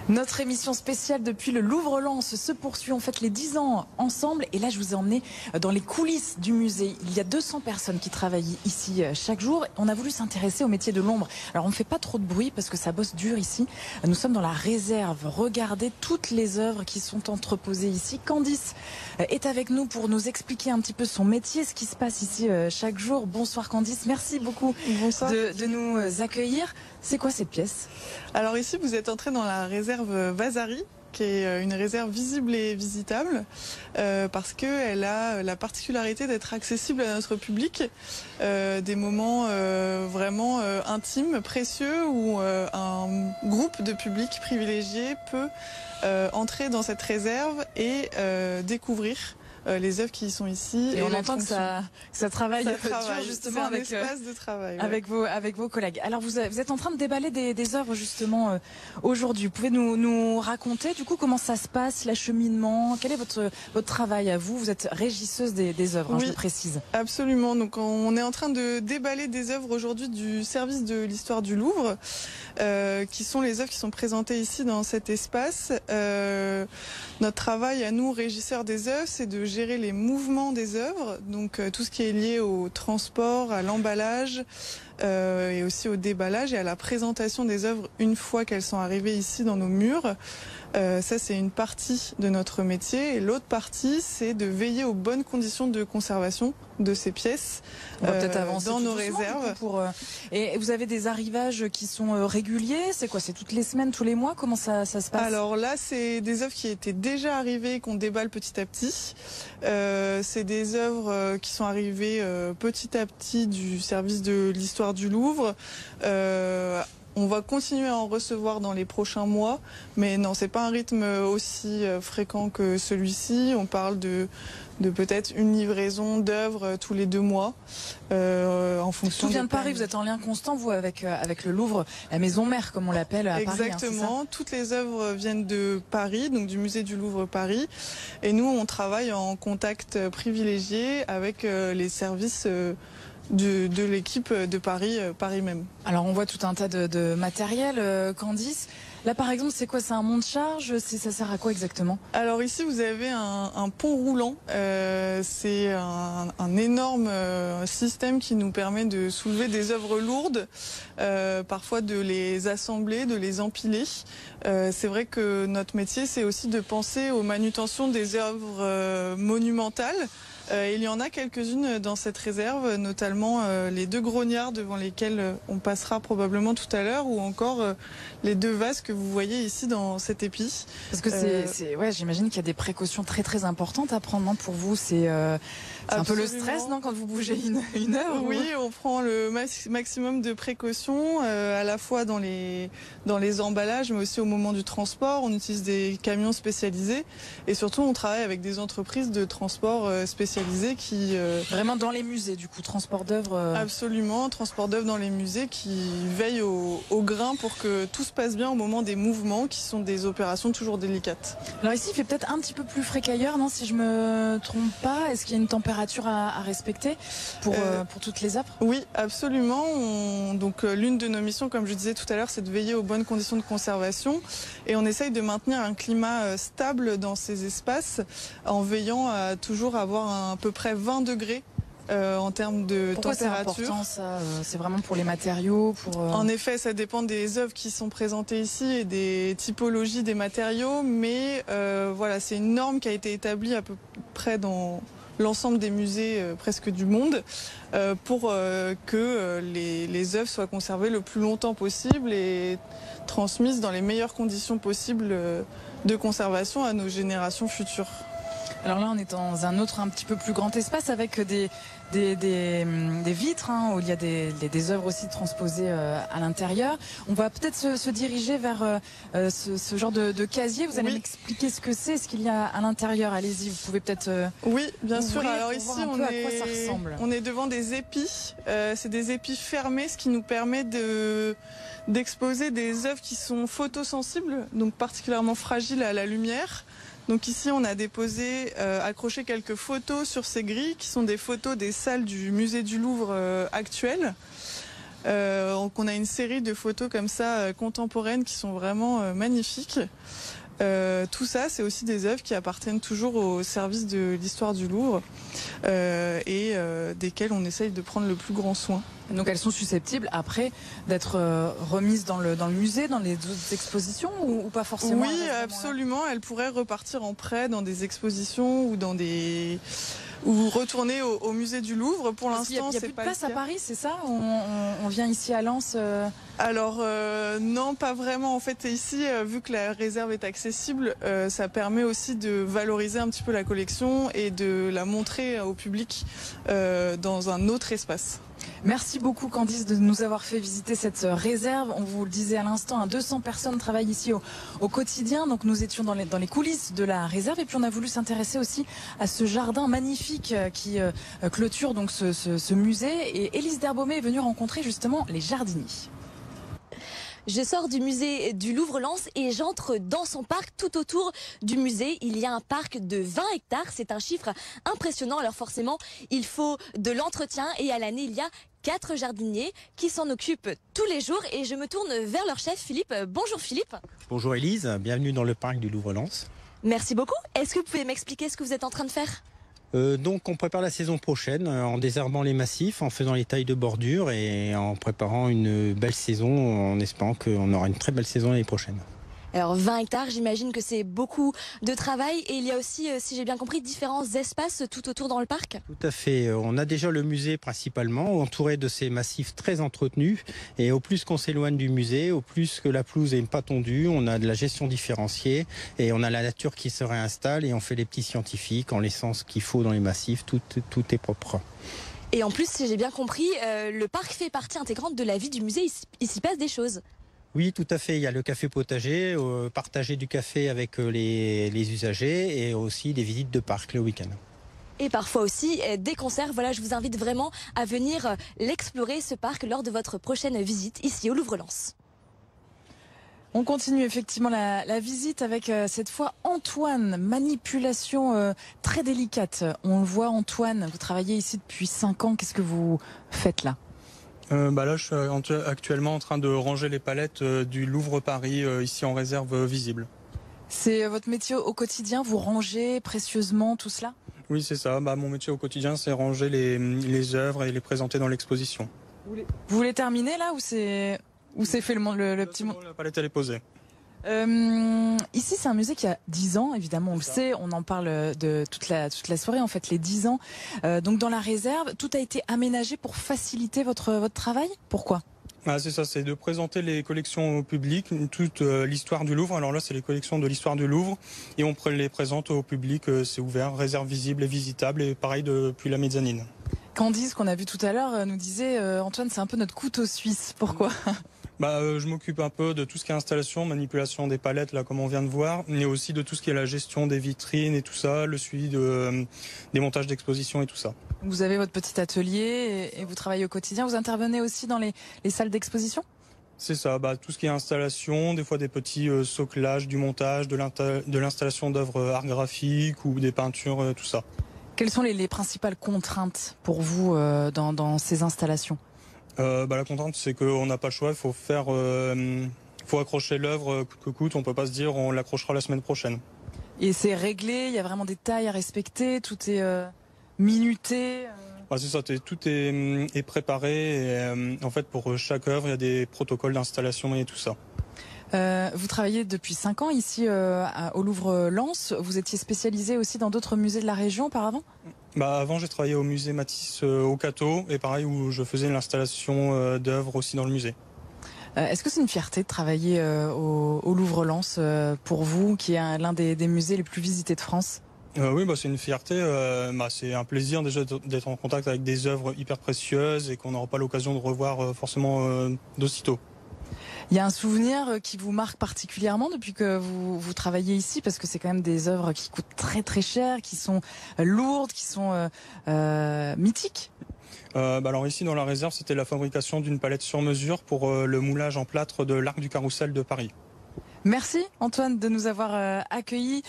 Notre émission spéciale depuis le Louvre-Lens se poursuit. On fête les 10 ans ensemble. Et là, je vous ai emmené dans les coulisses du musée. Il y a 200 personnes qui travaillent ici chaque jour. On a voulu s'intéresser au métier de l'ombre. Alors, on ne fait pas trop de bruit parce que ça bosse dur ici. Nous sommes dans la réserve. Regardez toutes les œuvres qui sont entreposées ici. Candice est avec nous pour nous expliquer un petit peu son métier, ce qui se passe ici chaque jour. Bonsoir Candice. Merci beaucoup de nous accueillir. C'est quoi cette pièce? Alors ici, vous êtes entré dans la réserve Vasari, qui est une réserve visible et visitable, parce qu'elle a la particularité d'être accessible à notre public, des moments vraiment intimes, précieux, où un groupe de public privilégié peut entrer dans cette réserve et découvrir les œuvres qui sont ici. Et on entend que ça travaille dur justement avec l'espace de travail, avec vos collègues. Alors vous êtes en train de déballer des œuvres justement aujourd'hui. Vous pouvez nous raconter du coup comment ça se passe, l'acheminement, quel est votre travail à vous? Vous êtes régisseuse des œuvres, oui, je le précise. Absolument. Donc on est en train de déballer des œuvres aujourd'hui du service de l'histoire du Louvre, qui sont les œuvres qui sont présentées ici dans cet espace. Notre travail à nous, régisseurs des œuvres, c'est de gérer les mouvements des œuvres, donc tout ce qui est lié au transport, à l'emballage et aussi au déballage et à la présentation des œuvres une fois qu'elles sont arrivées ici dans nos murs. Ça, c'est une partie de notre métier. Et l'autre partie, c'est de veiller aux bonnes conditions de conservation de ces pièces dans nos réserves. Et vous avez des arrivages qui sont réguliers? C'est quoi? C'est toutes les semaines, tous les mois? Comment ça se passe? Alors là, c'est des œuvres qui étaient déjà arrivées et qu'on déballe petit à petit. C'est des œuvres qui sont arrivées petit à petit du service de l'histoire du Louvre. On va continuer à en recevoir dans les prochains mois, mais non, c'est pas un rythme aussi fréquent que celui-ci. On parle de peut-être une livraison d'œuvres tous les 2 mois, en fonction. Tout vient de Paris. Vous êtes en lien constant, vous, avec le Louvre, la maison mère, comme on l'appelle à Paris. Exactement. Hein, toutes les œuvres viennent de Paris, donc du musée du Louvre Paris, et nous, on travaille en contact privilégié avec les services de l'équipe de Paris même. Alors on voit tout un tas de matériel, Candice. Là par exemple, c'est quoi? C'est un monte-charge? Ça sert à quoi exactement? Alors ici vous avez un pont roulant. C'est un énorme système qui nous permet de soulever des œuvres lourdes, parfois de les assembler, de les empiler. C'est vrai que notre métier, c'est aussi de penser aux manutentions des œuvres monumentales. Il y en a quelques-unes dans cette réserve, notamment les 2 grognards devant lesquels on passera probablement tout à l'heure, ou encore les 2 vases que vous voyez ici dans cet épi. Parce que ouais, j'imagine qu'il y a des précautions très très importantes à prendre, non? Pour vous, c'est un peu le stress, non, quand vous bougez une œuvre? Oui, on prend le maximum de précautions, à la fois dans les emballages, mais aussi au moment du transport. On utilise des camions spécialisés, et surtout on travaille avec des entreprises de transport spécialisées qui... Vraiment dans les musées, du coup, transport d'œuvres Absolument, transport d'œuvres dans les musées, qui veillent au grain pour que tout se passe bien au moment des mouvements, qui sont des opérations toujours délicates. Alors ici, il fait peut-être un petit peu plus frais qu'ailleurs, non, si je me trompe pas? Est-ce qu'il y a une température à respecter pour toutes les œuvres? Oui, absolument. Donc l'une de nos missions, comme je disais tout à l'heure, c'est de veiller aux bonnes conditions de conservation, et on essaye de maintenir un climat stable dans ces espaces en veillant à toujours avoir à peu près 20 degrés en termes de Pourquoi température. C'est important, ça? C'est vraiment pour les matériaux, En effet, ça dépend des œuvres qui sont présentées ici et des typologies des matériaux, mais voilà, c'est une norme qui a été établie à peu près dans l'ensemble des musées presque du monde, pour que les œuvres soient conservées le plus longtemps possible et transmises dans les meilleures conditions possibles de conservation à nos générations futures. Alors là, on est dans un autre, un petit peu plus grand espace avec des vitres, hein, où il y a des œuvres aussi transposées à l'intérieur. On va peut-être se diriger vers ce genre de casier. Vous allez m'expliquer ce que c'est, ce qu'il y a à l'intérieur. Allez-y, vous pouvez peut-être... Oui, bien sûr. Alors ici, on est devant des épis. C'est des épis fermés, ce qui nous permet d'exposer des œuvres qui sont photosensibles, donc particulièrement fragiles à la lumière. Donc ici, on a déposé, accroché quelques photos sur ces grilles, qui sont des photos des salles du musée du Louvre actuelles. Donc on a une série de photos comme ça contemporaines qui sont vraiment magnifiques. Tout ça, c'est aussi des œuvres qui appartiennent toujours au service de l'histoire du Louvre et desquelles on essaye de prendre le plus grand soin. Donc elles sont susceptibles après d'être remises dans le musée, dans les autres expositions ou pas forcément? Oui, absolument. Elles pourraient repartir en prêt dans des expositions ou retourner au musée du Louvre. Pour l'instant, c'est pas le cas. Il n'y a plus de place à Paris, c'est ça? On vient ici à Lens Alors non, pas vraiment. En fait, ici, vu que la réserve est accessible, ça permet aussi de valoriser un petit peu la collection et de la montrer au public dans un autre espace. Merci beaucoup Candice de nous avoir fait visiter cette réserve. On vous le disait à l'instant, 200 personnes travaillent ici au quotidien. Donc nous étions dans les coulisses de la réserve et puis on a voulu s'intéresser aussi à ce jardin magnifique qui clôture donc ce musée. Et Élise Derbaumet est venue rencontrer justement les jardiniers. Je sors du musée du Louvre-Lens et j'entre dans son parc. Tout autour du musée, il y a un parc de 20 hectares. C'est un chiffre impressionnant. Alors forcément, il faut de l'entretien et à l'année, il y a 4 jardiniers qui s'en occupent tous les jours. Et je me tourne vers leur chef, Philippe. Bonjour Philippe. Bonjour Élise, bienvenue dans le parc du Louvre-Lens. Merci beaucoup. Est-ce que vous pouvez m'expliquer ce que vous êtes en train de faire ? Donc on prépare la saison prochaine en désherbant les massifs, en faisant les tailles de bordure et en préparant une belle saison en espérant qu'on aura une très belle saison l'année prochaine. Alors 20 hectares, j'imagine que c'est beaucoup de travail et il y a aussi, si j'ai bien compris, différents espaces tout autour dans le parc. Tout à fait, on a déjà le musée principalement, entouré de ces massifs très entretenus et au plus qu'on s'éloigne du musée, au plus que la pelouse n'est pas tondue, on a de la gestion différenciée et on a la nature qui se réinstalle et on fait les petits scientifiques en laissant ce qu'il faut dans les massifs, tout est propre. Et en plus, si j'ai bien compris, le parc fait partie intégrante de la vie du musée, il s'y passe des choses. Oui, tout à fait. Il y a le café potager, partager du café avec les usagers et aussi des visites de parc le week-end. Et parfois aussi des concerts. Voilà, je vous invite vraiment à venir l'explorer, ce parc, lors de votre prochaine visite ici au Louvre-Lens. On continue effectivement la visite avec cette fois Antoine, manipulation très délicate. On le voit Antoine, vous travaillez ici depuis 5 ans, qu'est-ce que vous faites là ? Là, je suis actuellement en train de ranger les palettes du Louvre Paris ici en réserve visible. C'est votre métier au quotidien, vous rangez précieusement tout cela ? Oui, c'est ça. Mon métier au quotidien, c'est ranger les œuvres et les présenter dans l'exposition. Vous voulez terminer là ou c'est fait le petit mot ? La palette, elle est posée. Ici, c'est un musée qui a 10 ans, évidemment, on le sait, on en parle de toute la soirée, en fait, les 10 ans. Donc, dans la réserve, tout a été aménagé pour faciliter votre travail. Pourquoi ? C'est ça, c'est de présenter les collections au public, toute l'histoire du Louvre. Alors là, c'est les collections de l'histoire du Louvre et on les présente au public, c'est ouvert, réserve visible et visitable et pareil depuis la mezzanine. Candice, qu'on a vu tout à l'heure, nous disait, Antoine, c'est un peu notre couteau suisse. Pourquoi ? Je m'occupe un peu de tout ce qui est installation, manipulation des palettes, là, comme on vient de voir, mais aussi de tout ce qui est la gestion des vitrines et tout ça, le suivi des montages d'exposition et tout ça. Vous avez votre petit atelier et vous travaillez au quotidien. Vous intervenez aussi dans les salles d'exposition ? C'est ça, tout ce qui est installation, des fois des petits soclages, du montage, de l'installation d'œuvres art graphique ou des peintures, tout ça. Quelles sont les principales contraintes pour vous dans ces installations ? La contrainte, c'est qu'on n'a pas le choix, il faut accrocher l'œuvre coûte que coûte, on peut pas se dire on l'accrochera la semaine prochaine. Et c'est réglé, il y a vraiment des tailles à respecter, tout est minuté C'est ça, tout est préparé et en fait pour chaque œuvre, il y a des protocoles d'installation et tout ça. Vous travaillez depuis 5 ans ici au Louvre-Lens. Vous étiez spécialisé aussi dans d'autres musées de la région auparavant ? Avant, j'ai travaillé au musée Matisse au Cateau et pareil où je faisais l'installation d'œuvres aussi dans le musée. Est-ce que c'est une fierté de travailler au Louvre-Lens pour vous, qui est l'un des musées les plus visités de France ? Oui, c'est une fierté. C'est un plaisir déjà d'être en contact avec des œuvres hyper précieuses et qu'on n'aura pas l'occasion de revoir forcément d'aussitôt. Il y a un souvenir qui vous marque particulièrement depuis que vous travaillez ici, parce que c'est quand même des œuvres qui coûtent très très cher, qui sont lourdes, qui sont mythiques. Alors ici dans la réserve, c'était la fabrication d'une palette sur mesure pour le moulage en plâtre de l'Arc du Carrousel de Paris. Merci Antoine de nous avoir accueillis.